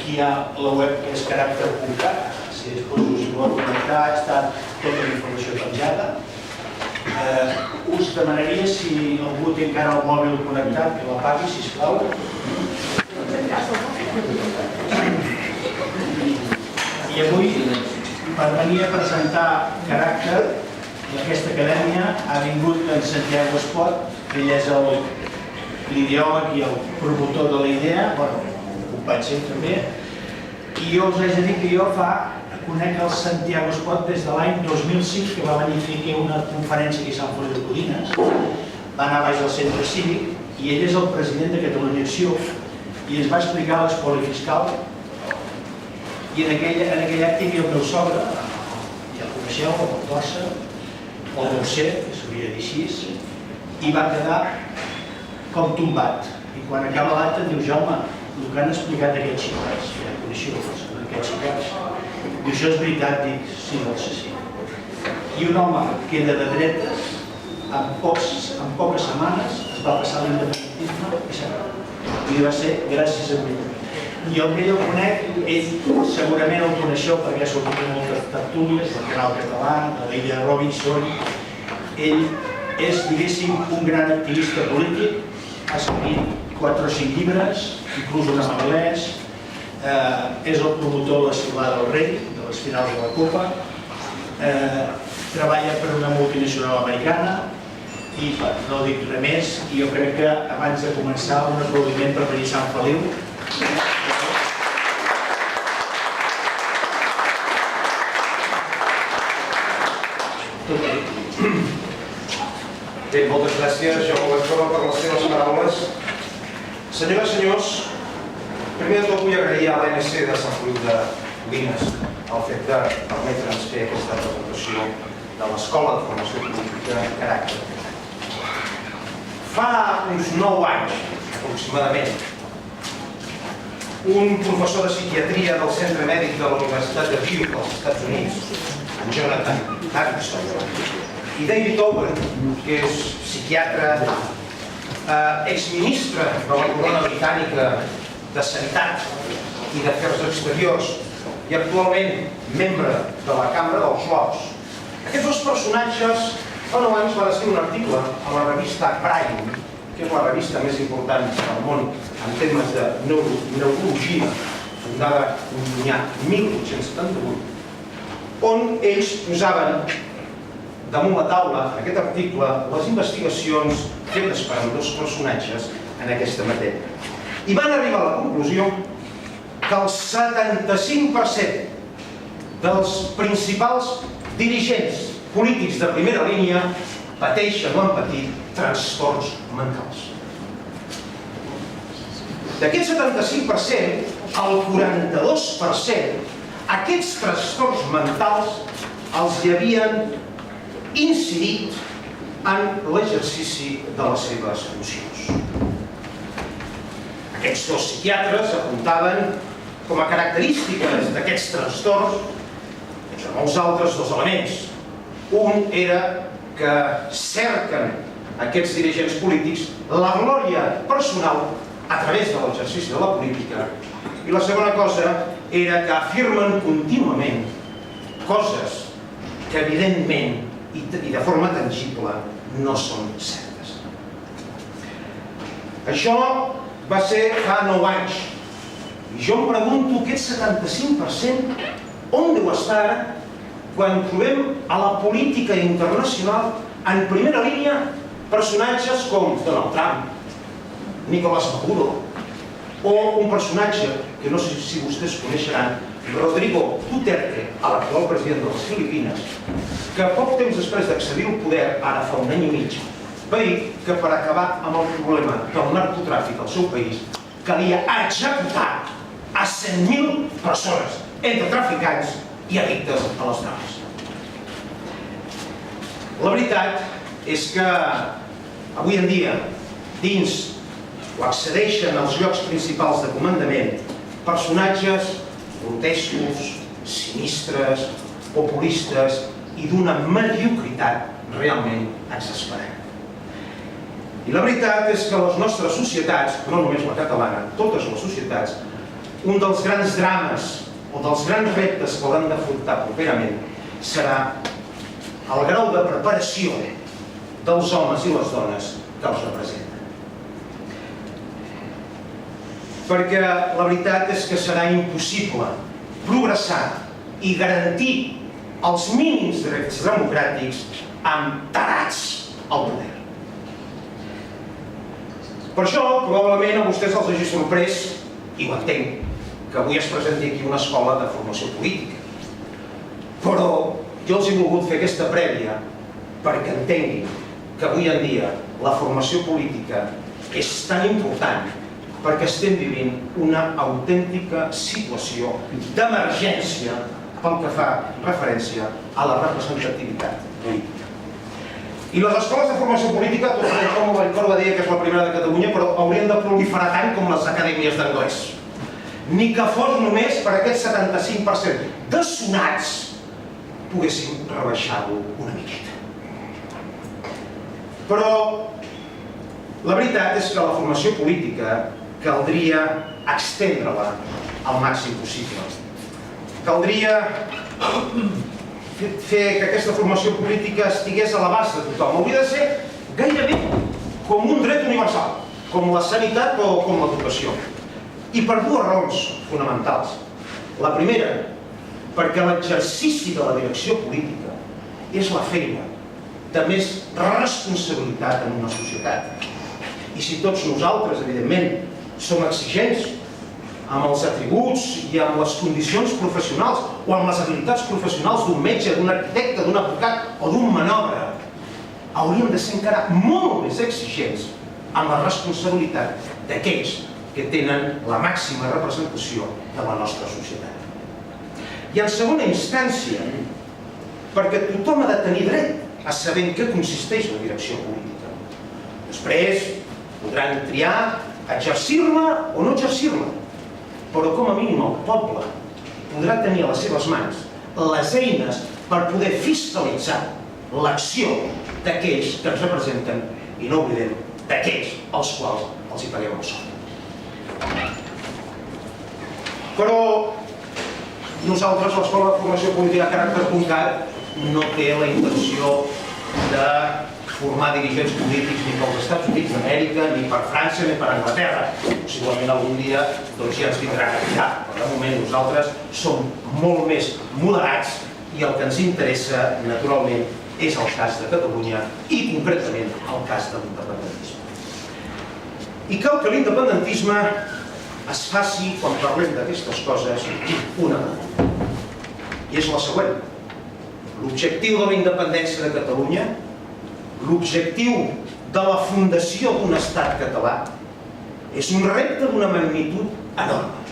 Aquí hi ha la web que és caràcter.cat, si després us hi voleu connectar, està tota la informació penjada. Us demanaria, si algú té encara el mòbil connectat, que l'apagui, sisplau. I avui, per venir a presentar Caràcter, aquesta acadèmia ha vingut en Santiago Espot, que ell és l'ideòleg i el promotor de la idea, bueno, ho vaig ser també, i jo us haig de dir que jo conec el Santiago Espot des de l'any 2005, que va venir a fer aquí una conferència aquí a Sant Feliu de Codines, va anar baix al centre cívic, i ell és el president de Catalunya Acció, i ens va explicar l'espoli fiscal, i en aquell acte hi havia el meu sogre, ja el coneixeu, el Torça, el Dolcer, que s'hauria de dir així, i va quedar com tombat. I quan acaba l'acte diu, Jaume, el que han explicat aquests xicats, ja coneixeu aquests xicats, i això és veritat, dic, sí, doncs sí. I un home que era de dretes, en poques setmanes es va passar l'independentisme i s'acaba. I va ser gràcies a mi. I el que jo conec, ell segurament el coneixeu perquè ha sortit en moltes tertúlies del Canal Català, de l'Illa Robinson. Ell és, diguéssim, un gran activista polític, ha escrit 4 o 5 llibres, inclús un en anglès, és el promotor de la Ciutat del Rei, de les finals de la Copa, treballa per una multinacional americana i no dic res més, i jo crec que abans de començar un aplaudiment per venir a Sant Feliu. Bé, moltes gràcies, Jaume Ventura, per les seves paraules. Senyores i senyors, primer de tot vull agrair a l'ANC de Sant Feliu de Codines el fet de permetre'ns fer aquesta presentació de l'Escola de Formació Política Caràcter. Fa uns 9 anys, aproximadament, un professor de psiquiatria del Centre Mèdic de la Universitat de Duke als Estats Units, en Jonathan Davidson, i David Owen, que és psiquiatre, exministre de la Corona Britànica de Sanitat i d'Afers Exteriors i actualment membre de la Cambra dels Lords. Aquests dos personatges fa 9 anys van escriure un article a la revista Brain, que és la revista més important del món en temes de neurologia, fundada l'any 1878, on ells posaven damunt la taula, en aquest article, les investigacions fetes per ambdós personatges en aquesta matèria. I van arribar a la conclusió que el 75% dels principals dirigents polítics de primera línia pateixen o han patit trastorns mentals. D'aquest 75%, el 42%, aquests trastorns mentals els hi havien incidit en l'exercici de les seves funcions. Aquests dos psiquiatres apuntaven com a característiques d'aquests trastorns, entre molts altres, 2 elements. Un era que cerquen aquests dirigents polítics la glòria personal a través de l'exercici de la política, i la segona cosa era que afirmen contínuament coses que evidentment i de forma tangible no són certes. Això va ser fa 9 anys. I jo em pregunto, aquest 75% on deu estar ara quan trobem a la política internacional en primera línia personatges com Donald Trump, Nicolás Maduro, o un personatge que no sé si vostès coneixeran, Rodrigo Duterte, l'actual president de les Filipines, que poc temps després d'accedir al poder, ara fa 1 any i mig, va dir que per acabar amb el problema del narcotràfic al seu país calia executar a 100.000 persones, entre traficants i addictes a les drogues. La veritat és que avui en dia, dins o accedeixen als llocs principals de comandament personatges grotescos, sinistres, populistes i d'una mediocritat realment exasperant. I la veritat és que les nostres societats, no només la catalana, totes les societats, un dels grans drames o dels grans reptes que l'hem d'afrontar properament serà el grau de preparació dels homes i les dones que els representen. Perquè la veritat és que serà impossible progressar i garantir els mínims drets democràtics amb tarats al poder. Per això, probablement a vostès els hagi sorprès, i ho entenc, que avui es presenti aquí una escola de formació política. Però jo els he volgut fer aquesta prèvia perquè entenguin que avui en dia la formació política és tan important perquè estem vivint una autèntica situació d'emergència pel que fa referència a la representativitat política. I les escoles de formació política, tot i com el Vallcor va dir que és la primera de Catalunya, però haurien de proliferar tant com les acadèmies d'anglès. Ni que fos només per aquest 75% de sonats poguéssim rebaixar-ho una miqueta. Però la veritat és que la formació política caldria estendre-la al màxim possible. Caldria fer que aquesta formació política estigués a l'abast de tothom. Hauria de ser gairebé com un dret universal, com la sanitat o com l'educació. I per dues raons fonamentals. La primera, perquè l'exercici de la direcció política és la feina de més responsabilitat en una societat. I si tots nosaltres, evidentment, som exigents amb els atributs i amb les condicions professionals o amb les habilitats professionals d'un metge, d'un arquitecte, d'un advocat o d'un manobre, hauríem de ser encara molt més exigents amb la responsabilitat d'aquells que tenen la màxima representació de la nostra societat. I en segona instància, perquè tothom ha de tenir dret a saber en què consisteix la direcció política. Després podran triar exercir-la o no exercir-la, però com a mínim el poble podrà tenir a les seves mans les eines per poder fiscalitzar l'acció d'aquells que ens representen i no oblidem d'aquells als quals els hi paguem el sou. Però nosaltres, l'Escola de Formació Política Caràcter.cat, no té la intenció de formar dirigents polítics ni pels Estats Units d'Amèrica, ni per França, ni per Anglaterra. Possiblement algun dia ja ens vindrà a canviar, però de moment nosaltres som molt més moderats i el que ens interessa, naturalment, és el cas de Catalunya i concretament el cas de l'independentisme. I cal que l'independentisme es faci, quan parlem d'aquestes coses, una pregunta. I és la següent. L'objectiu de la independència de Catalunya, l'objectiu de la fundació d'un estat català, és un repte d'una magnitud enorme.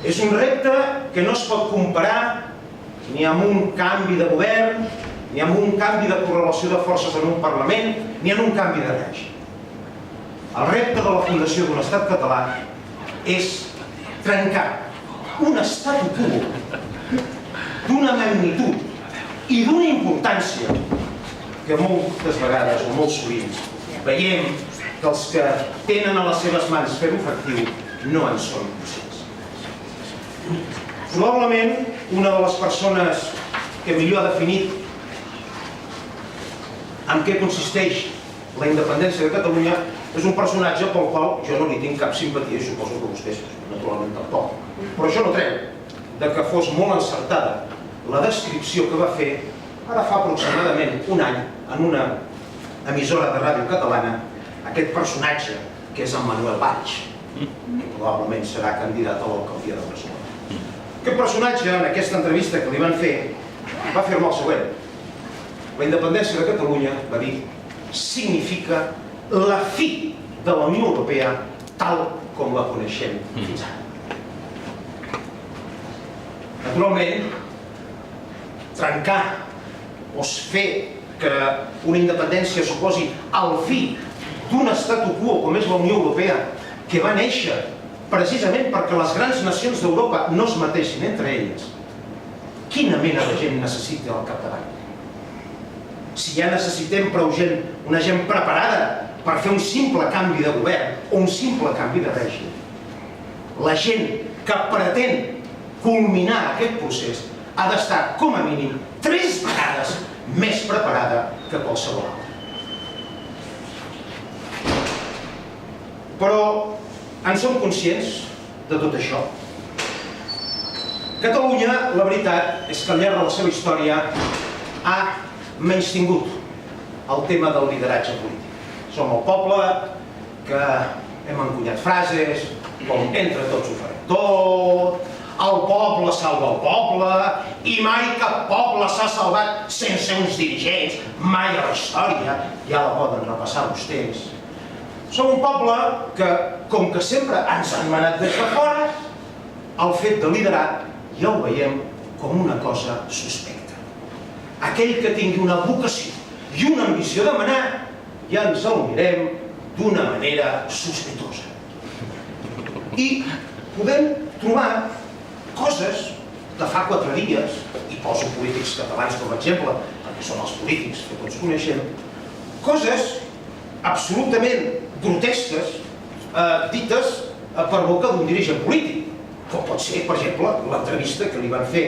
És un repte que no es pot comparar ni amb un canvi de govern, ni amb un canvi de correlació de forces en un Parlament, ni en un canvi de règim. El repte de la fundació d'un estat català és trencar un statu quo d'una magnitud i d'una importància que moltes vegades o molt sovint veiem que els que tenen a les seves mans fer-ho efectiu no en són conscients. Probablement una de les persones que millor ha definit en què consisteix la independència de Catalunya és un personatge pel qual jo no li tinc cap simpatia i suposo que vostès naturalment tampoc. Però això no treu de que fos molt encertada la descripció que va fer ara fa aproximadament un any en una emissora de ràdio catalana aquest personatge que és en Manuel Valls, que probablement serà candidat a l'alcaldia de Barcelona. Aquest personatge, en aquesta entrevista que li van fer, va afirmar el següent: la independència de Catalunya, va dir, significa la fi de la Unió Europea tal com la coneixem fins ara. Naturalment, trencar o fer que una independència suposi el fi d'un statu quo com és la Unió Europea, que va néixer precisament perquè les grans nacions d'Europa no es mateixin entre elles. Quina mena de gent necessita al capdavant? Si ja necessitem prou gent, una gent preparada per fer un simple canvi de govern o un simple canvi de règim. la gent que pretén culminar aquest procés ha d'estar com a mínim 3 vegades més preparada que qualsevol altra. Però en som conscients de tot això? Catalunya, la veritat, és que al llarg de la seva història ha menystingut el tema del lideratge polític. Som el poble que hem encunyat frases com entre tots ho farem tot, el poble salva el poble, i mai cap poble s'ha salvat sense uns dirigents, mai a la història, ja la poden repassar vostès. Som un poble que, com que sempre ens han manat des de fora, el fet de liderar ja ho veiem com una cosa suspecta. Aquell que tingui una vocació i una ambició de manar, ja ens el mirem d'una manera sospitosa. I podem trobar coses de fa 4 dies, i poso polítics catalans com a exemple, perquè són els polítics que tots coneixem, coses absolutament grotesques dites per boca d'un dirigent polític, com pot ser, per exemple, l'entrevista que li van fer,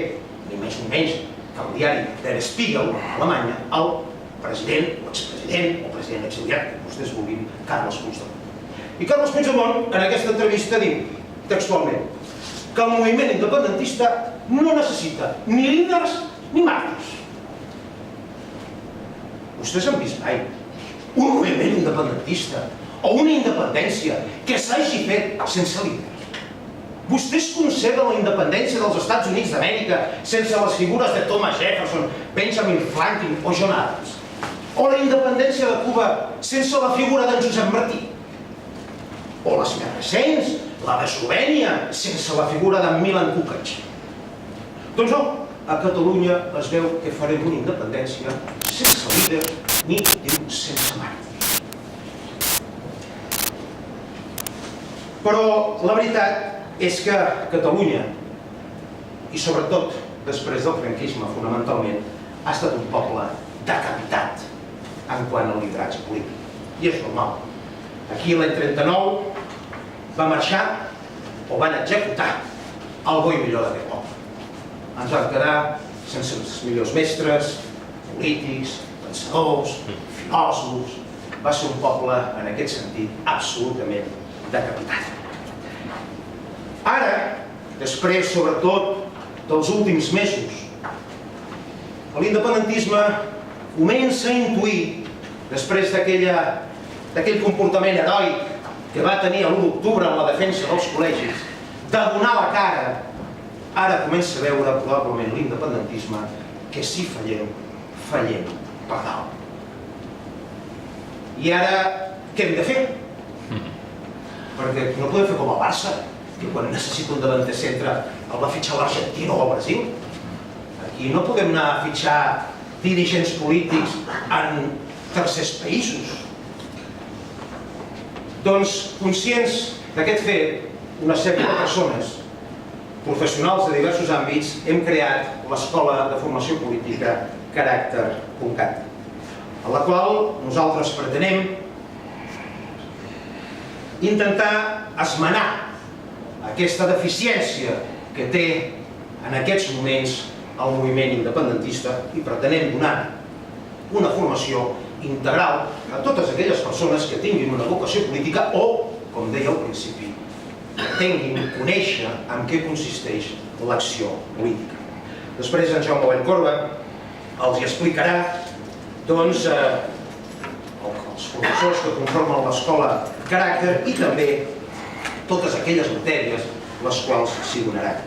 ni més ni menys, que el diari Der Spiegel, a Alemanya, al president, o expresident, o president exiliat, que vostès vulguin, Carles Puigdemont. I Carles Puigdemont, en aquesta entrevista, diu, textualment, que el moviment independentista no necessita ni líders ni màrtirs. Vostès han vist mai un moviment independentista o una independència que s'hagi fet sense líders? Vostès conceben la independència dels Estats Units d'Amèrica sense les figures de Thomas Jefferson, Benjamin Franklin o John Adams? O la independència de Cuba sense la figura d'en Josep Martí? O les més recents, la d'Eslovènia, sense la figura d'en Milan Kukac? Doncs no, a Catalunya es veu que farem una independència sense líder ni, diu, sense màrtir. Però la veritat és que Catalunya, i sobretot després del franquisme fonamentalment, ha estat un poble decapitat en quant al lideratge polític. I és normal. Aquí l'any 39 va marxar o van executar el bo i millor d'aquest poble. Ens vam quedar sense els millors mestres, polítics, pensadors, filòsofs. Va ser un poble, en aquest sentit, absolutament decapitat. Ara, després, sobretot, dels últims mesos, l'independentisme comença a intuir, després d'aquell comportament heroic que va tenir l'1 d'octubre en la defensa dels col·legis, de donar la cara, ara comença a veure probablement l'independentisme que si fallem, fallem per dalt. I ara, què hem de fer? Perquè no podem fer com el Barça, que quan necessita un davanter centre el va fitxar l'Argentina o el Brasil. Aquí no podem anar a fitxar dirigents polítics en tercers països. Doncs, conscients d'aquest fet, una sèrie de persones, professionals de diversos àmbits, hem creat l'Escola de Formació Política Caràcter.cat, en la qual nosaltres pretenem intentar esmenar aquesta deficiència que té en aquests moments el moviment independentista i pretenem donar una formació integral a totes aquelles persones que tinguin una vocació política o, com deia al principi, pretenguin conèixer en què consisteix l'acció política. Després en Jaume Vallcorba els hi explicarà doncs els professors que conformen l'escola Caràcter i també totes aquelles matèries les quals s'hi donaran.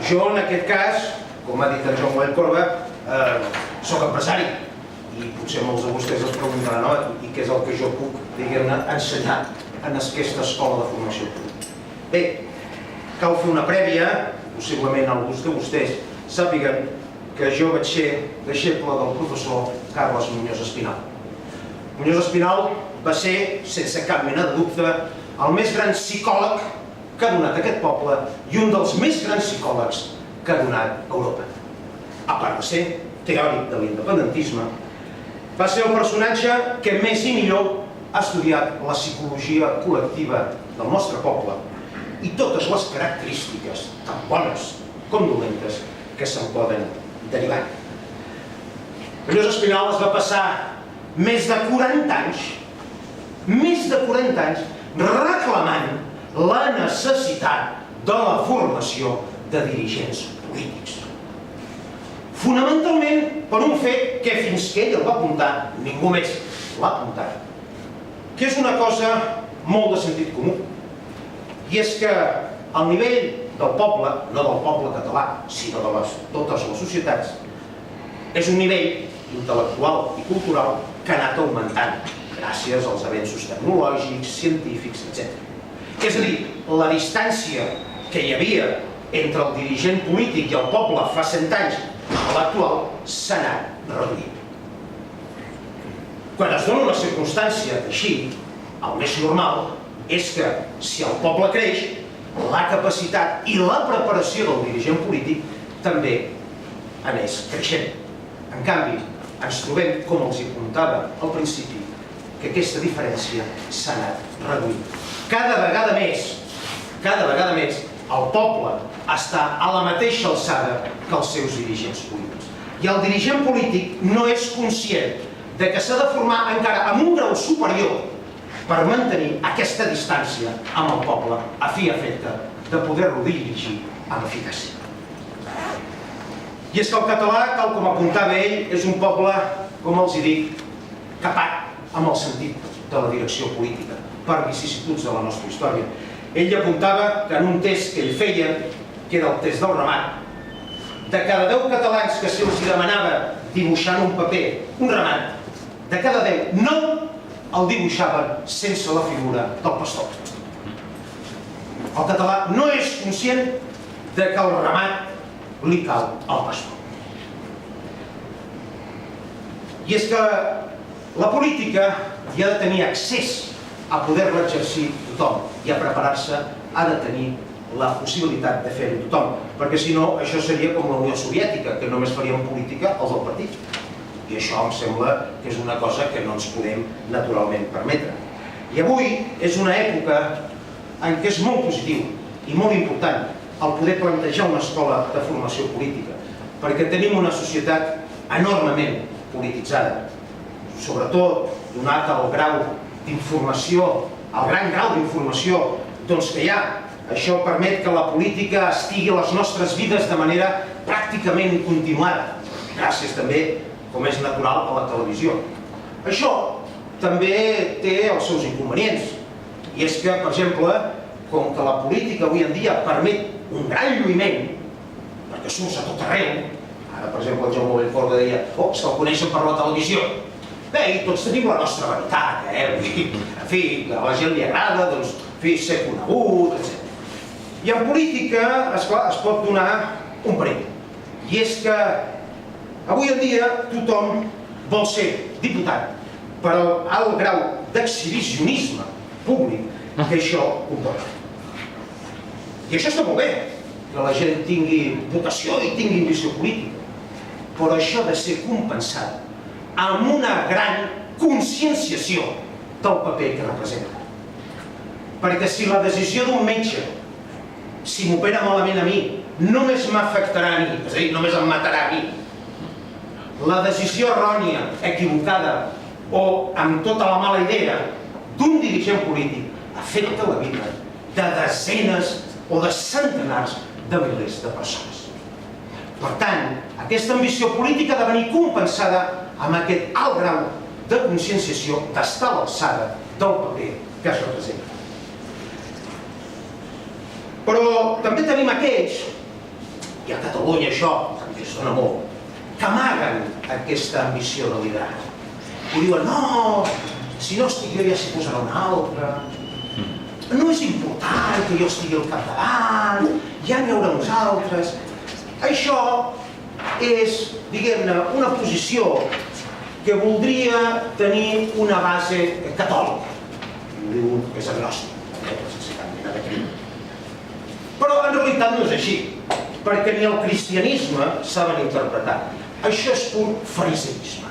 Jo, en aquest cas, com ha dit en Jaume Vallcorba, soc empresari i potser molts de vostès es preguntaran i què és el que jo puc, diguem-ne, ensenyar en aquesta escola de formació política. Bé, cal fer una prèvia, possiblement alguns de vostès sàpiguen que jo vaig ser deixeble del professor Carles Muñoz Espinal. Muñoz Espinal va ser, sense cap mena de dubte, el més gran psicòleg que ha donat aquest poble i un dels més grans psicòlegs que ha donat Europa. A part de ser teòric de l'independentisme, va ser el personatge que més i millor ha estudiat la psicologia col·lectiva del nostre poble i totes les característiques, tan bones com dolentes, que se'n poden derivar. Lluís Espinaules va passar més de 40 anys reclamant la necessitat de la formació de dirigents polítics. Fonamentalment per un fet que fins que ell el va apuntar, ningú més l'ha apuntat, que és una cosa molt de sentit comú. I és que al nivell del poble, no del poble català, sinó de totes les societats, és un nivell intel·lectual i cultural que ha anat augmentant gràcies als avenços tecnològics, científics, etc. És a dir, la distància que hi havia entre el dirigent polític i el poble fa 100 anys a l'actual s'ha anat reduint. Quan es dona una circumstància així, el més normal és que, si el poble creix, la capacitat i la preparació del dirigent polític també anés creixent. En canvi, ens trobem, com els apuntava al principi, que aquesta diferència s'ha anat reduint. Cada vegada més, el poble està a la mateixa alçada que els seus dirigents polítics. I el dirigent polític no és conscient de que s'ha de formar encara amb un grau superior per mantenir aquesta distància amb el poble a fi i efecte de poder-lo dirigir amb eficàcia. I és que el català, tal com apuntava ell, és un poble, com els dic, capat amb el sentit de la direcció política, per vicissituds de la nostra història. Ell apuntava que en un test que ell feia, que era el test del ramat, de cada 10 catalans que se'ls demanava dibuixar en un paper un ramat, de cada 10, 9 el dibuixaven sense la figura del pastor. El català no és conscient de que el ramat li cal al pastor. I és que la política hi ha de tenir accés a poder-la exercir tothom i a preparar-se ha de tenir la possibilitat de fer-ho tothom, perquè si no això seria com la Unió Soviètica, que només farien política els del partit. I això em sembla que és una cosa que no ens podem naturalment permetre. I avui és una època en què és molt positiu i molt important el poder plantejar una escola de formació política, perquè tenim una societat enormement polititzada, sobretot donat el grau d'informació, el gran grau d'informació que hi ha. Això permet que la política estigui a les nostres vides de manera pràcticament continuada, gràcies també, com és natural, a la televisió. Això també té els seus inconvenients, i és que, per exemple, com que la política avui en dia permet un gran lluïment, perquè surts a tot arreu, ara, per exemple, el Jaume Bellforga deia que el coneixen per la televisió. Bé, i tots tenim la nostra veritat, en fi, que a la gent li agrada, doncs, ser conegut, etc. I en política, esclar, es pot donar un perill. I és que avui en dia tothom vol ser diputat per al grau d'exhibicionisme públic que això comporta. I això està molt bé, que la gent tingui vocació i tingui ambició política, però això ha de ser compensat amb una gran conscienciació del paper que representa. Perquè si la decisió d'un metge, si m'opera malament a mi, només m'afectarà a mi, és a dir, només em matarà a mi, la decisió errònia, equivocada o amb tota la mala idea d'un dirigent polític afecta la vida de desenes o de centenars de milers de persones. Per tant, aquesta ambició política ha de venir compensada amb aquest alt grau de conscienciació d'estar a l'alçada del paper que es representa. Però també tenim aquells, i a Catalunya això també es dona molt, que amaguen aquesta ambició de liderar. I diuen, no, si no estic jo ja s'hi posarà un altre, no és important que jo estigui al capdavant, ja n'hi haurà uns altres. Això és, diguem-ne, una posició que voldria tenir una base catòlica. Ho diu que és agnòstic, sense cap mena de crim. Però en realitat no és així, perquè ni el cristianisme saben interpretar. Això és pur fariseisme.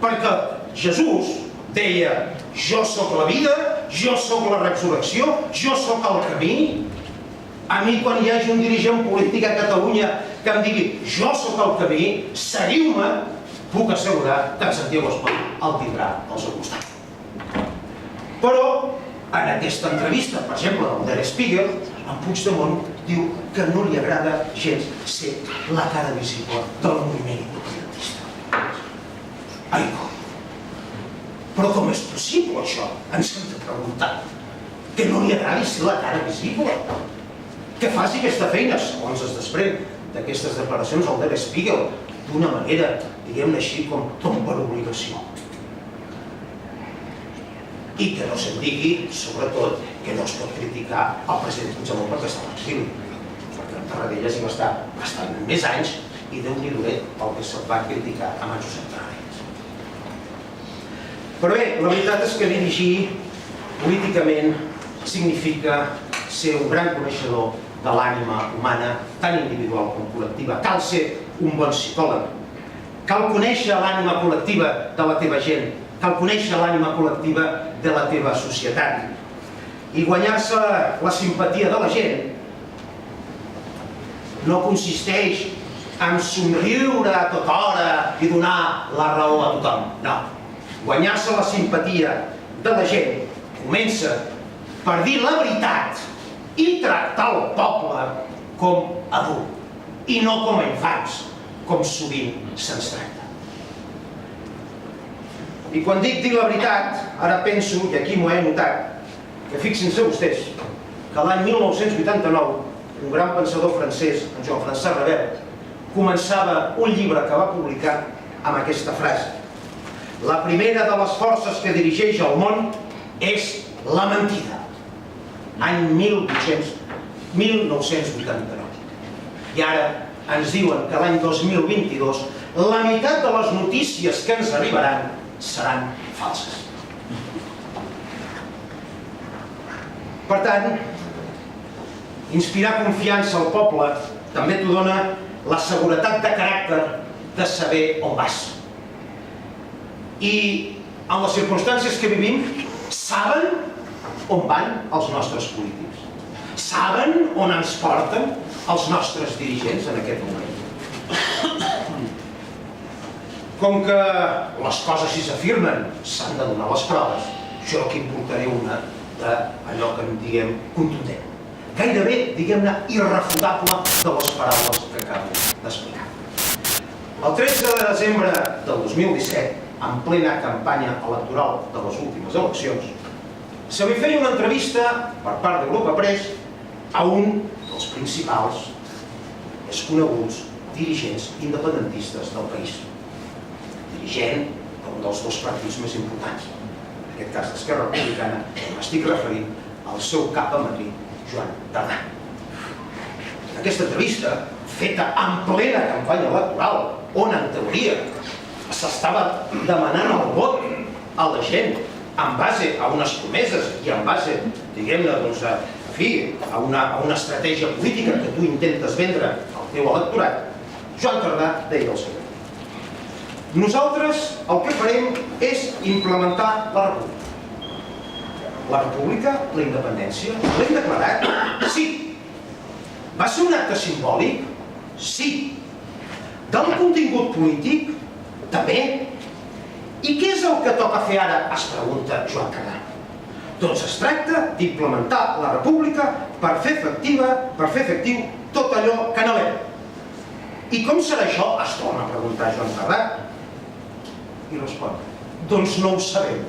Perquè Jesús deia, jo sóc la vida jo sóc la resurrecció, jo sóc el camí. A mi, quan hi hagi un dirigent polític a Catalunya que em digui jo sóc el camí, seguiu-me, puc assegurar que en Santiago Espot el tindrà al seu costat. Però, en aquesta entrevista, per exemple, del Der Spiegel, en Puigdemont diu que no li agrada gens ser la cara visible del moviment independentista. Ai, coi! Però com és possible això? Ens hem de preguntar. Que no li agradi ser la cara visible. Que faci aquesta feina, segons es desprèn d'aquestes declaracions al Der Spiegel, d'una manera, diguem-ne així, com per obligació. I que no se'n digui, sobretot, que no es pot criticar el president Puigdemont perquè està a l'exili. Perquè en Tarradellas hi va estar bastant més anys i Déu-n'hi-do el que se'l va criticar amb en Josep Tarradellas. Però bé, la veritat és que dirigir políticament significa ser un gran coneixedor de l'ànima humana, tant individual com col·lectiva. Cal ser un bon psicòleg. Cal conèixer l'ànima col·lectiva de la teva gent. Cal conèixer l'ànima col·lectiva de la teva societat. I guanyar-se la simpatia de la gent no consisteix en somriure a tota hora i donar la raó a tothom. No. Guanyar-se la simpatia de la gent comença per dir la veritat i tractar el poble com adult i no com a infants, com sovint se'ns tracta. I quan dic dir la veritat, ara penso, i aquí m'ho he notat, que fixin-se vostès, que l'any 1989 un gran pensador francès, en Jean-François Rabel, començava un llibre que va publicar amb aquesta frase: la primera de les forces que dirigeix el món és la mentida. Any 1989. I ara ens diuen que l'any 2022 la meitat de les notícies que ens arribaran seran falses. Per tant, inspirar confiança al poble també t'ho dona la seguretat de caràcter de saber on vas. I en les circumstàncies que vivim, saben on van els nostres polítics. Saben on ens porten els nostres dirigents en aquest moment. Com que les coses si s'afirmen s'han de donar les proves, jo aquí en portaré una d'allò que en diguem contundent. Gairebé, diguem-ne, irrefutable de les paraules que acabo d'explicar. El 13 de desembre del 2017, en plena campanya electoral de les últimes eleccions, se li feia una entrevista per part d'Europa Press a un dels principals, més coneguts, dirigents independentistes del país. Dirigent d'un dels dos partits més importants, en aquest cas d'Esquerra Republicana, m'estic referint al seu cap a Madrid, Joan Tardà. Aquesta entrevista, feta en plena campanya electoral, on en teoria s'estava demanant el vot a la gent en base a unes promeses i en base, diguem-ne, a una estratègia política que tu intentes vendre al teu electorat, Joan Tardà deia el següent: nosaltres el que farem és implementar la república. La república, la independència, l'hem declarat? Sí. Va ser un acte simbòlic? Sí. Del contingut polític? També. I què és el que toca fer ara? Es pregunta Joan Tardà. Doncs es tracta d'implementar la república per fer efectiu tot allò que anhelem. I com serà això? Es torna a preguntar Joan Tardà. I respon: doncs no ho sabem.